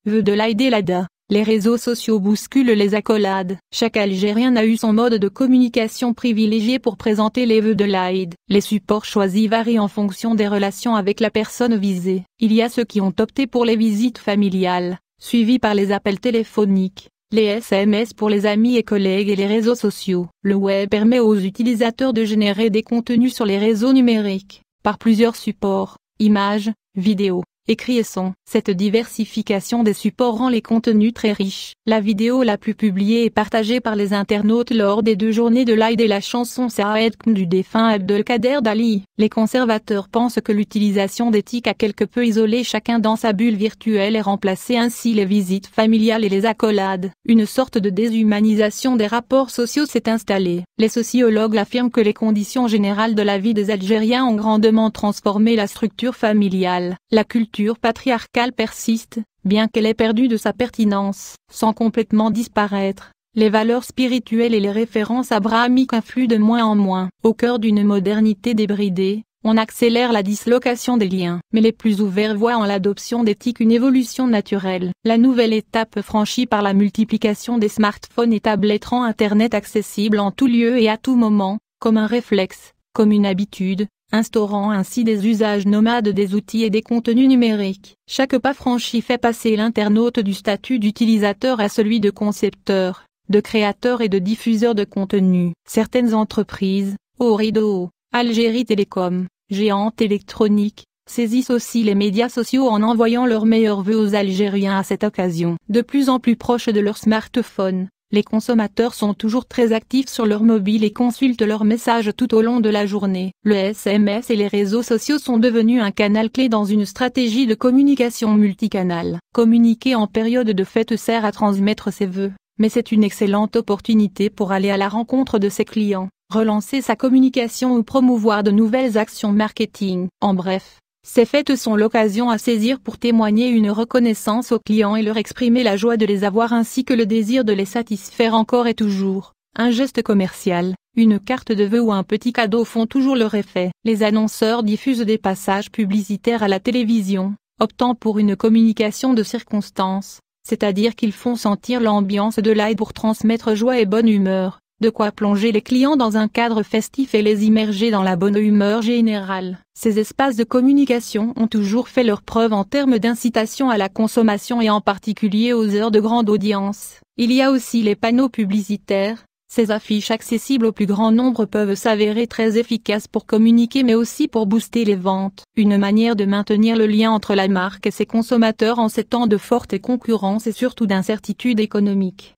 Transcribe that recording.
Vœux de l'Aïd el Adha. Les réseaux sociaux bousculent les accolades. Chaque Algérien a eu son mode de communication privilégié pour présenter les vœux de l'Aïd. Les supports choisis varient en fonction des relations avec la personne visée. Il y a ceux qui ont opté pour les visites familiales, suivies par les appels téléphoniques, les SMS pour les amis et collègues et les réseaux sociaux. Le web permet aux utilisateurs de générer des contenus sur les réseaux numériques, par plusieurs supports, images, vidéos, écrits et sons. Cette diversification des supports rend les contenus très riches. La vidéo la plus publiée et partagée par les internautes lors des 2 journées de l'Aïd est la chanson Saïd du défunt Abdelkader Dali. Les conservateurs pensent que l'utilisation des TIC a quelque peu isolé chacun dans sa bulle virtuelle et remplacé ainsi les visites familiales et les accolades. Une sorte de déshumanisation des rapports sociaux s'est installée. Les sociologues affirment que les conditions générales de la vie des Algériens ont grandement transformé la structure familiale. La culture patriarcale persiste, bien qu'elle ait perdu de sa pertinence, sans complètement disparaître. Les valeurs spirituelles et les références abrahamiques influent de moins en moins. Au cœur d'une modernité débridée, on accélère la dislocation des liens. Mais les plus ouverts voient en l'adoption d'éthique une évolution naturelle. La nouvelle étape franchie par la multiplication des smartphones et tablettes rend Internet accessible en tout lieu et à tout moment, comme un réflexe, comme une habitude, instaurant ainsi des usages nomades des outils et des contenus numériques. Chaque pas franchi fait passer l'internaute du statut d'utilisateur à celui de concepteur, de créateur et de diffuseur de contenu. Certaines entreprises, Ooredoo, Algérie Télécom, géante électronique, saisissent aussi les médias sociaux en envoyant leurs meilleurs vœux aux Algériens à cette occasion. De plus en plus proches de leur smartphone, les consommateurs sont toujours très actifs sur leur mobile et consultent leurs messages tout au long de la journée. Le SMS et les réseaux sociaux sont devenus un canal clé dans une stratégie de communication multicanal. Communiquer en période de fête sert à transmettre ses vœux, mais c'est une excellente opportunité pour aller à la rencontre de ses clients, relancer sa communication ou promouvoir de nouvelles actions marketing. En bref, ces fêtes sont l'occasion à saisir pour témoigner une reconnaissance aux clients et leur exprimer la joie de les avoir ainsi que le désir de les satisfaire encore et toujours. Un geste commercial, une carte de vœux ou un petit cadeau font toujours leur effet. Les annonceurs diffusent des passages publicitaires à la télévision, optant pour une communication de circonstance, c'est-à-dire qu'ils font sentir l'ambiance de l'Aïd pour transmettre joie et bonne humeur. De quoi plonger les clients dans un cadre festif et les immerger dans la bonne humeur générale. Ces espaces de communication ont toujours fait leur preuve en termes d'incitation à la consommation et en particulier aux heures de grande audience. Il y a aussi les panneaux publicitaires. Ces affiches accessibles au plus grand nombre peuvent s'avérer très efficaces pour communiquer mais aussi pour booster les ventes. Une manière de maintenir le lien entre la marque et ses consommateurs en ces temps de forte concurrence et surtout d'incertitude économique.